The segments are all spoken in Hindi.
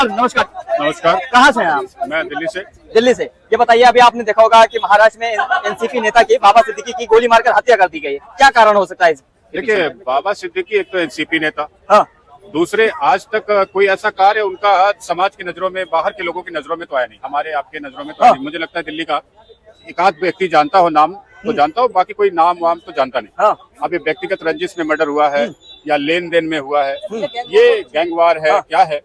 नमस्कार। नमस्कार। कहाँ से हैं आप? मैं दिल्ली से। दिल्ली से। ये बताइए, अभी आपने देखा होगा कि महाराष्ट्र में एनसीपी नेता की बाबा सिद्दीकी की गोली मारकर हत्या कर दी गई है। क्या कारण हो सकता है? देखिए, बाबा सिद्दीकी एक तो एनसीपी नेता, हाँ, दूसरे आज तक कोई ऐसा कार्य उनका समाज की नजरों में, बाहर के लोगों की नजरों में तो आया नहीं, हमारे आपके नजरों में तो आया नहीं। मुझे लगता है दिल्ली का एक आध व्यक्ति जानता हो, नाम तो जानता हो, बाकी कोई नाम वाम तो जानता नहीं। हाँ। अब ये व्यक्तिगत रंजिश में मर्डर हुआ है या लेन देन में हुआ है, ये गैंगवार है क्या है,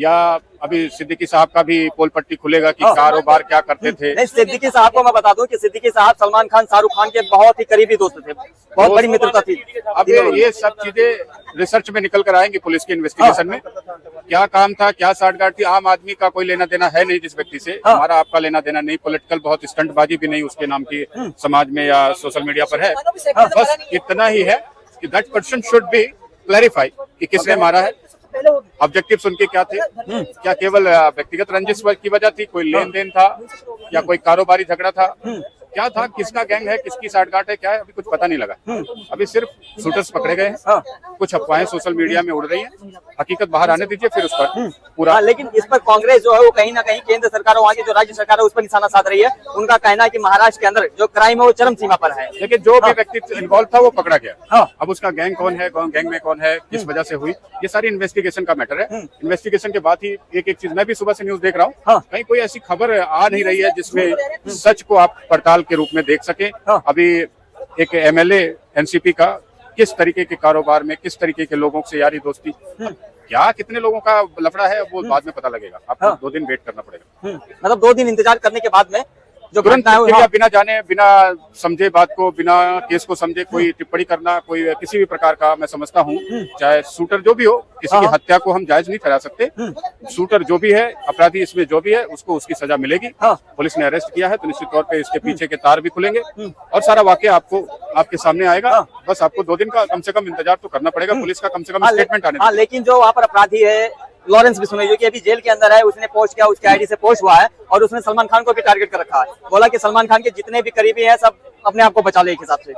या अभी सिद्दीकी साहब का भी पोल पट्टी खुलेगा कि कारोबार क्या करते थे। नहीं, सिद्दीकी साहब को मैं बता दूं कि सिद्दीकी साहब सलमान खान, शाहरुख खान के बहुत ही करीबी दोस्त थे, बहुत बड़ी मित्रता थी। अब ये सब चीजें रिसर्च में निकल कर आएंगी, पुलिस की इन्वेस्टिगेशन में क्या काम था, क्या साठगांठ थी। आम आदमी का कोई लेना देना है नहीं जिस व्यक्ति से, हमारा आपका लेना देना नहीं, पॉलिटिकल बहुत स्टंटबाजी भी नहीं उसके नाम की समाज में या सोशल मीडिया पर है। बस इतना ही है कि that person should be clarify कि किसने मारा है, ऑब्जेक्टिव्स उनके क्या थे, क्या केवल व्यक्तिगत रंजिश की वजह थी, कोई लेन देन था या कोई कारोबारी झगड़ा था, क्या था, किसका गैंग है, किसकी साठगांठ है, क्या है, अभी कुछ पता नहीं लगा। अभी सिर्फ शूटर्स पकड़े गए हैं। कुछ अफवाहें सोशल मीडिया में उड़ रही हैं, हकीकत बाहर आने दीजिए फिर उस पर पूरा। लेकिन इस पर कांग्रेस जो है वो कहीं ना कहीं केंद्र सरकार और वहाँ की जो राज्य सरकार है उस पर निशाना साध रही है। उनका कहना है कि महाराष्ट्र के अंदर जो क्राइम है वो चरम सीमा पर है। लेकिन जो भी व्यक्ति इन्वॉल्व था वो पकड़ा गया। अब उसका गैंग कौन है, गैंग में कौन है, किस वजह से हुई, ये सारी इन्वेस्टिगेशन का मैटर है। इन्वेस्टिगेशन के बाद ही एक चीज, मैं भी सुबह से न्यूज देख रहा हूँ, कहीं कोई ऐसी खबर आ नहीं रही है जिसमें सच को आप पड़ताल के रूप में देख सके। अभी एक एमएलए एनसीपी का किस तरीके के कारोबार में, किस तरीके के लोगों से यारी दोस्ती, क्या कितने लोगों का लफड़ा है वो बाद में पता लगेगा। आपको 2 दिन वेट करना पड़ेगा। मतलब 2 दिन इंतजार करने के बाद में जो तुरंत घटना है बिना जाने, बिना समझे बात को, बिना केस को समझे कोई टिप्पणी करना, कोई किसी भी प्रकार का, मैं समझता हूँ चाहे शूटर जो भी हो, किसी की हत्या को हम जायज नहीं ठहरा सकते। शूटर जो भी है, अपराधी इसमें जो भी है, उसको उसकी सजा मिलेगी। पुलिस ने अरेस्ट किया है तो निश्चित तौर पे इसके पीछे के तार भी खुलेंगे और सारा वाकया आपको आपके सामने आएगा। बस आपको 2 दिन का कम से कम इंतजार तो करना पड़ेगा, पुलिस का कम से कम स्टेटमेंट आने। लेकिन जो वहाँ पर अपराधी है लॉरेंस बिश्नोई, जो कि अभी जेल के अंदर है, उसने पोस्ट किया, उसके आईडी से पोस्ट हुआ है और उसने सलमान खान को भी टारगेट कर रखा है। बोला कि सलमान खान के जितने भी करीबी हैं सब अपने आप को बचा ले एक हिसाब से।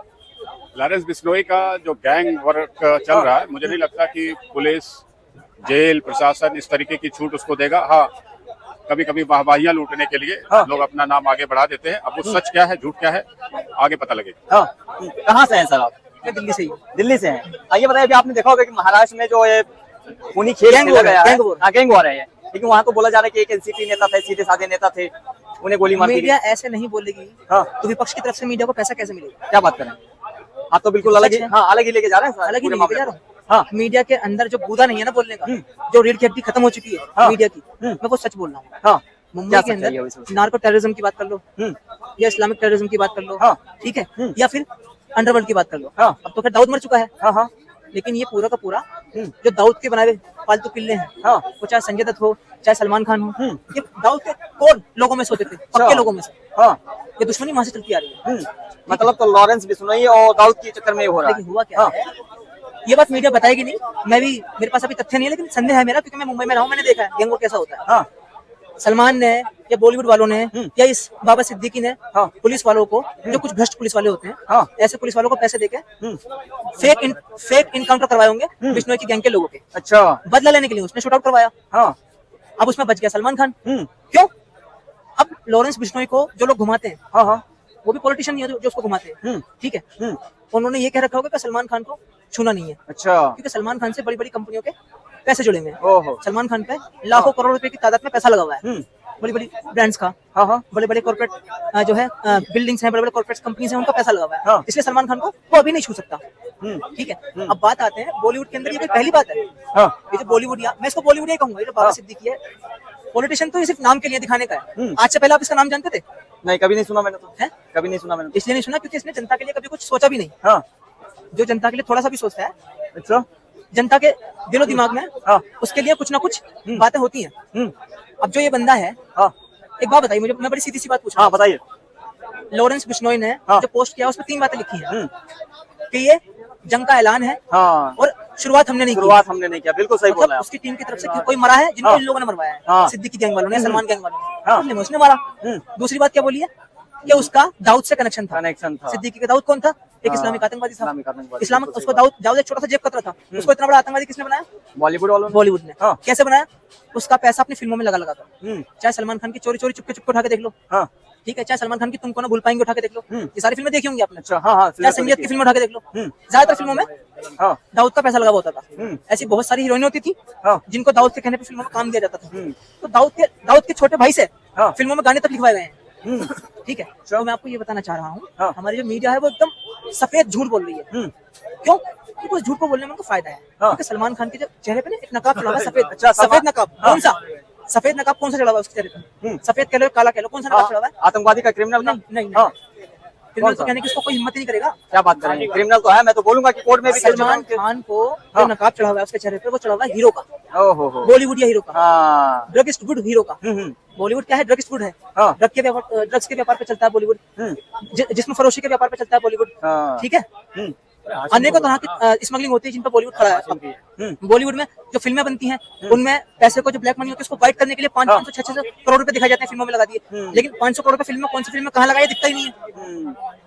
लॉरेंस बिश्नोई का जो गैंग वर्क चल रहा है, मुझे नहीं लगता कि पुलिस, जेल प्रशासन इस तरीके की छूट उसको देगा। हाँ, कभी कभी वाहवाहियां लूटने के लिए लोग अपना नाम आगे बढ़ा देते हैं। अब वो सच क्या है, झूठ क्या है, आगे पता लगेगा। कहाँ से हैं सर आप? दिल्ली से ही। दिल्ली से हैं। ये बताइए, अभी आपने देखा होगा कि महाराष्ट्र में जो ये खूनी खेल खेला गया है, गैंग वॉर है, लेकिन वहाँ तो बोला जा रहा है कि एक एनसीपी नेता थे, सीधे साधे नेता थे, उन्हें गोली मार दी। मीडिया ऐसे नहीं बोलेगी तो विपक्ष की तरफ से मीडिया को पैसा कैसे मिलेगा? क्या बात करें, आप तो बिल्कुल अलग ही, अलग ही लेके जा रहे हैं। अलग ही लेके जा रहा हूँ। मीडिया के अंदर जो बूदा नहीं है ना बोलने का, जो रीढ़ की हड्डी खत्म हो चुकी है मीडिया की, मैं वो सच बोल रहा हूँ। मुंबई के अंदर नार्को टेररिज्म की बात कर लो या इस्लामिक टेररिज्म की बात कर लो, ठीक है, या फिर अंडरवर्ल्ड की बात कर लो। अब तो फिर दाऊद मर चुका है, लेकिन ये पूरा का पूरा जो दाऊद के बनाए फालतू पिल्ले हैं, वो चाहे संजय दत्त हो, चाहे सलमान खान हो, ये दाऊद के कौन लोगों में सोते थे, पक्के लोगों में से। ये दुश्मनी वहां से चलती आ रही है। मतलब तो लॉरेंस बिश्नोई और दाऊद के चक्कर में हो रहा है। लेकिन हुआ क्या है, ये बात मीडिया बताएगी नहीं। मैं भी, मेरे पास अभी तथ्य नहीं है, लेकिन संदेह है मेरा, क्योंकि मैं मुंबई में रहा हूँ, मैंने देखा है गैंग वॉर कैसा होता है। सलमान ने या बॉलीवुड वालों ने या इस बाबा सिद्दीकी ने पुलिस वालों को, जो कुछ भ्रष्ट पुलिस वाले होते हैं, ऐसे पुलिस वालों को पैसे देके फेक इनकाउंटर करवाए होंगे बिश्नोई की गैंग के लोगों के। अच्छा, बदला लेने के लिए उसने शूट आउट करवाया। अब उसमें बच गया सलमान खान। क्यों? अब लॉरेंस बिश्नोई को जो लोग घुमाते हैं, वो भी पॉलिटिशियन नहीं है जो उसको घुमाते हैं, ठीक है, उन्होंने ये कह रखा होगा कि सलमान खान को छूना नहीं है। अच्छा, क्योंकि सलमान खान से बड़ी बड़ी कंपनियों के पैसे जुड़े हुए हैं। सलमान खान पे लाखों करोड़ रुपए की तादाद में पैसा लगा हुआ है, बड़ी बड़ी ब्रांड्स का, बड़े बड़े कॉर्पोरेट जो है बिल्डिंग्स हैं, बड़े बड़े कॉर्पोरेट कंपनीज हैं, उनका पैसा लगा हुआ है। इसलिए सलमान खान को वो अभी नहीं छू सकता। ठीक है, अब बात आते हैं बॉलीवुड के अंदर, ये कोई पहली बात है। ये जो बॉलीवुड, या मैं इसको बॉलीवुड ही कहूंगा, ये जो बाबा सिद्दीकी है, पॉलिटिशियन तो सिर्फ नाम के लिए दिखाने का है। आज से पहले आप इसका नाम जानते थे? नहीं, कभी नहीं सुना मैंने तो। है, कभी नहीं सुना मैंने। इसलिए नहीं सुना क्योंकि इसने जनता के लिए कभी कुछ सोचा भी नहीं। जो जनता के लिए थोड़ा सा भी सोचता है, अच्छा, जनता के दिलो दिमाग में उसके लिए कुछ ना कुछ बातें होती हैं। अब जो ये बंदा है, एक बात बताइए मुझे, मैं बड़ी सीधी सी बात पूछ रहा हूं। बताइए। लॉरेंस बिश्नोई ने जो पोस्ट किया उसमें 3 बातें लिखी हैं कि ये जंग का ऐलान है और शुरुआत हमने नहीं किया। बिल्कुल सही बोला। उसकी टीम की तरफ से कोई मरा है जिनको इन लोगों ने मरवाया है, सिद्दीकी गैंग वालों ने, सलमान गैंग वालों ने, उसने मारा। दूसरी बात क्या बोली है कि उसका दाऊद से कनेक्शन था। सिद्दीकी का दाऊद कौन था? एक इस्लामिक आतंकवादी था। इस्लामिक आतंकवादी। इस्लामिक उसको दाऊद एक छोटा सा जेब कतरा था, उसको इतना बड़ा आतंकवादी किसने बनाया? बॉलीवुड वालों ने। बॉलीवुड ने। हाँ। कैसे बनाया? उसका पैसा अपनी फिल्मों में लगा कर, चाहे सलमान खान की चोरी चोरी चुपके चुपके उठा के देख लो, हाँ। ठीक है, चाहे सलमान खान की तुम कौन भूल पाएंगे उठा के देख लो, ये सारी फिल्में देखी होंगी आपने। अच्छा, हाँ हाँ, चाहे संगीत की फिल्म उठा के देख लो, ज्यादातर फिल्मों में हाँ। दाऊद का पैसा लगा हुआ होता था। ऐसी बहुत सारी हीरोइन होती थी जिनको दाऊद के कहने पे फिल्मों में काम दिया जाता था। तो दाऊद के छोटे भाई से फिल्मों में गाने तक लिखवाए गए हैं, ठीक है। तो मैं आपको ये बताना चाह रहा हूँ, हमारी जो मीडिया है वो एकदम सफेद झूठ बोल रही है। क्यों? क्योंकि उस झूठ को बोलने में उनको फायदा है। क्योंकि सलमान खान के जो चेहरे पे ना एक नकाब चढ़ा हुआ है, सफेद। अच्छा, सफेद नकाब कौन सा? सफेद नकाब कौन सा चढ़ा हुआ है उसके चेहरे पे? सफेद कह लो काला कह लो, कौन सा नकाब चढ़ा हुआ है? आतंकवादी का, क्रिमिनल का? नहीं नहीं, क्रिमिनल तो कहने की उसको कोई हिम्मत नहीं करेगा। क्या बात कर रहे हैं? क्रिमिनल तो है, मैं तो बोलूंगा कि कोर्ट में भी। सलमान खान को जो नकाब चढ़ा हुआ है उसके चेहरे पे, वो चढ़ा हुआ है हीरो का। ओहो, बॉलीवुड या हीरो का, हाँ। ड्रगिस्ट गुड हीरो का। बॉलीवुड क्या है? ड्रगिस्ट गुड है। ड्रग्स के व्यापार पे चलता है बॉलीवुड, जिसमें फरोशी के व्यापार पे चलता है बॉलीवुड, ठीक है। अनेकों तरह की स्मगलिंग होती है जिन पर बॉलीवुड खड़ा है। बॉलीवुड में जो फिल्में बनती हैं उनमें पैसे को, जो ब्लैक मनी होती है उसको वाइट करने के लिए 500 600 करोड़ रुपए दिखाए जाते हैं, फिल्मों में लगा दिए। लेकिन 500 करोड़ रुपए फिल्म में कौन सी फिल्म में कहाँ लगाया दिखता ही नहीं है।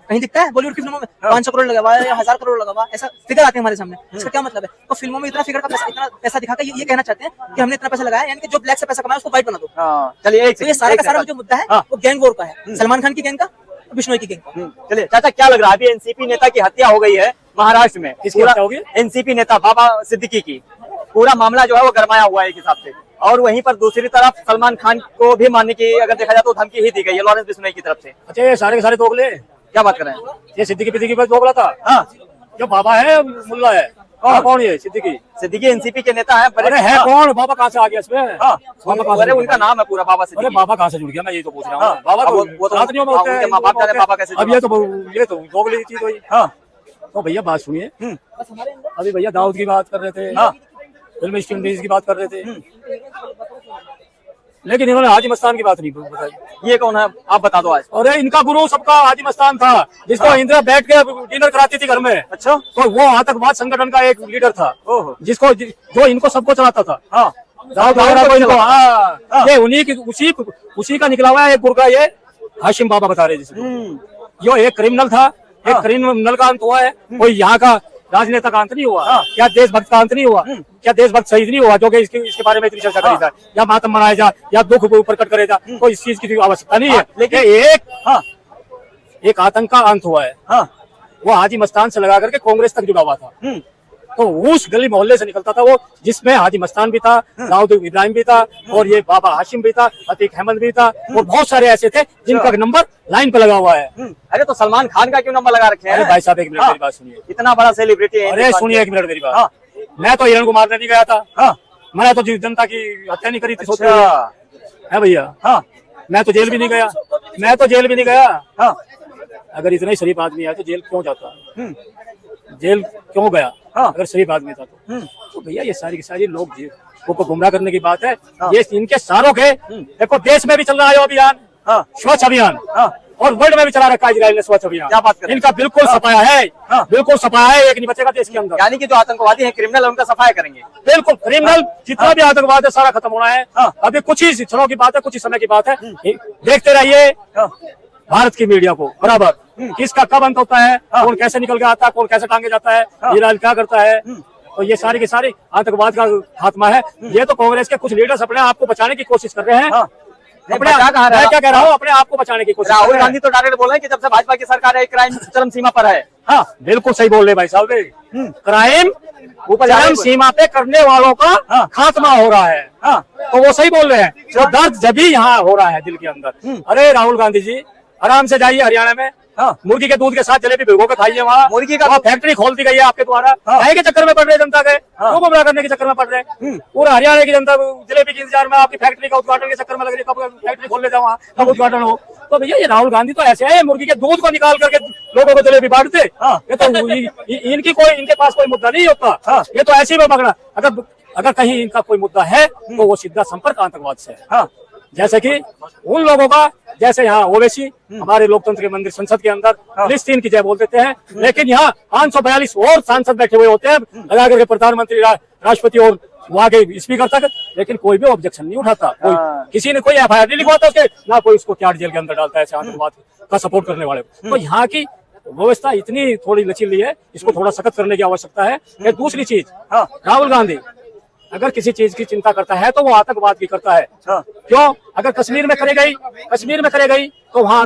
कहीं दिखता है बॉलीवुड की फिल्मों में 500 करोड़ लगा हुआ है या 1000 करोड़ लगा हुआ, ऐसा फिगर आते हैं हमारे सामने। इसका क्या मतलब है? तो फिल्मों में इतना फिगर का पैसा, इतना पैसा दिखाकर ये कहना चाहते हैं कि हमने इतना पैसा लगाया, यानी कि जो ब्लैक से पैसा कमाया उसको वाइट बना दो। चलिए, तो ये सारा का सारा जो मुद्दा है वो गैंग वॉर का है, सलमान खान की गैंग का, बिश्नोई की गैंग का। चलिए चाचा, क्या लग रहा है? अभी एनसीपी नेता की हत्या हो गई है महाराष्ट्र में। एनसीपी नेता बाबा सिद्दीकी की। पूरा मामला जो है वो गरमाया हुआ है एक हिसाब से, और वहीं पर दूसरी तरफ सलमान खान को भी मारने की अगर देखा जाए तो धमकी ही दी गई है लॉरेंस बिश्नोई की तरफ से। अच्छा, ये सारे के सारे दोगले क्या बात कर रहे हैं? ये सिद्दीकी पर दोगला था। हाँ, जो बाबा है मुल्ला है। कौन ये सिद्दीकी? एनसीपी के नेता है। अरे है कौन? बाबा कहाँ से आ गया इसमें? अरे उनका नाम है पूरा बाबा सिद्दीकी। अरे बाबा कहाँ से जुड़ गया? मैं ये तो पूछ रहा हूँ। बाबा वो तो उनके माँ बाप जाने बाबा कैसे। अब ये तो दोगली चीज हुई। तो भैया बात सुनिए, अभी भैया दाऊद की बात कर रहे थे, फिल्म इंडस्ट्री की बात कर रहे थे, लेकिन इन्होंने हाजी मस्तान की बात नहीं बताई। ये कौन है आप बता दो आज। अरे इनका गुरु सबका हाजी मस्तान था, जिसको इंदिरा बैठ के डिनर कराती थी घर में। अच्छा, तो वो आतंकवाद संगठन का एक लीडर था, जिसको जो इनको सबको चलाता था। दाऊद वगैरह को इनको, ये उन्हीं की उसी का निकला हुआ है एक गुरगा, ये हाशिम बाबा बता रहे जिसको। यो एक क्रिमिनल था, एक क्रिमिनल का अंत हुआ है, कोई यहाँ का राजनेता का अंत नहीं हुआ। क्या देशभक्त का अंत नहीं हुआ? क्या देशभक्त शहीद नहीं हुआ जो कि इसके बारे में इतनी चर्चा करी जाए, या मातम मनाया जाए, या दुख को प्रकट करे जाए? कोई इस चीज की आवश्यकता नहीं है। लेकिन एक आतंक का अंत हुआ है, वो हाजी मस्तान से लगा करके कांग्रेस तक जुड़ा हुआ था। तो उस गली मोहल्ले से निकलता था वो, जिसमें हाजी मस्तान भी था, दाऊद इब्राहिम भी था, और ये बाबा हाशिम भी था, अतीक अहमद भी था, और बहुत सारे ऐसे थे जिनका नंबर लाइन पे लगा हुआ है। अरे तो सलमान खान का क्यों नंबर लगा रखे हैं? अरे भाई साहब, एक मिनट मेरी बात सुनिए। इतना बड़ा सेलिब्रिटी है। अरे सुनिए एक मिनट मेरी बात। मैं तो हिरण को मारने नहीं गया था, मैंने तो जनता की हत्या नहीं करी थी सोच है भैया। मैं तो जेल भी नहीं गया। अगर इतना ही शरीफ आदमी है तो जेल क्यों जाता? जेल क्यों गया अगर शरीफ आदमी था तो भैया ये सारी की सारी लोग को गुमराह करने की बात है। ये इनके सारों के, देखो देश में भी चल रहा है अभियान, स्वच्छ अभियान, और वर्ल्ड में भी चला रखा है इजराइल ने स्वच्छ अभियान। क्या बात कर रहे हैं? इनका बिल्कुल सफाया है, बिल्कुल सफाया है, एक नहीं बचेगा देश के अंदर। यानी कि जो आतंकवादी है, क्रिमिनल है, उनका सफाया करेंगे। बिल्कुल, क्रिमिनल जितना भी आतंकवाद है सारा खत्म होना है। अभी कुछ ही क्षणों की बात है, कुछ ही समय की बात है। देखते रहिए भारत की मीडिया को बराबर, किसका कब अंत होता है, कौन कैसे निकल के आता है, कौन कैसे टांगे जाता है, इजराइल क्या करता है। तो ये सारी की सारी आतंकवाद का खात्मा है। ये तो कांग्रेस के कुछ लीडर्स अपने आप को बचाने की कोशिश कर रहे हैं। मैं क्या कह रहा हूँ, अपने आप को बचाने की कोशिश। राहुल गांधी तो डायरेक्ट बोल रहे हैं कि जब से भाजपा की सरकार है क्राइम चरम सीमा पर है। हाँ बिल्कुल सही बोल रहे भाई साहब, क्राइम चरम सीमा पे करने वालों का खात्मा हो रहा है। तो वो सही बोल रहे हैं, तो दर्द जब भी यहाँ हो रहा है दिल के अंदर। अरे राहुल गांधी जी आराम से जाइए हरियाणा में, मुर्गी के दूध के साथ जलेबी भिगो के खाइए। वहाँ मुर्गी का फैक्ट्री खोल दी गई है आपके द्वारा। के चक्कर में पड़ रहे जनता के, क्यों गुमराह करने के चक्कर में पड़ रहे? पूरा हरियाणा की जनता जलेबी के इंतजार में, आपकी फैक्ट्री का उद्घाटन के चक्कर में लग रही है, कब फैक्ट्री खोल ले जाओ, वहाँ कब उद्घाटन हो। तो भैया ये राहुल गांधी तो ऐसे है, मुर्गी के दूध को निकाल करके लोगों को जलेबी बांटते। ये तो इनके पास कोई मुद्दा नहीं होता, ये तो ऐसे ही पकड़ा। अगर कहीं इनका कोई मुद्दा है तो वो सीधा संपर्क आतंकवाद से है। जैसे कि उन लोगों का, जैसे यहाँ ओवैसी हमारे लोकतंत्र के मंदिर संसद के अंदर फिलिस्तीन की जय बोल देते हैं, लेकिन यहाँ 542 और सांसद बैठे हुए होते हैं लगा करके, प्रधानमंत्री, राष्ट्रपति और वहाँ के स्पीकर तक, लेकिन कोई भी ऑब्जेक्शन नहीं उठाता। कोई किसी ने कोई एफआईआर नहीं लिखवाता उसके, ना कोई उसको त्याग जेल के अंदर डालता है ऐसे आतंकवाद का सपोर्ट करने वाले। तो यहाँ की व्यवस्था इतनी थोड़ी लचीली है, इसको थोड़ा सख्त करने की आवश्यकता है। फिर दूसरी चीज, राहुल गांधी अगर किसी चीज की चिंता करता है तो वो आतंकवाद की करता है। क्यों? अगर कश्मीर में करे गई तो वहाँ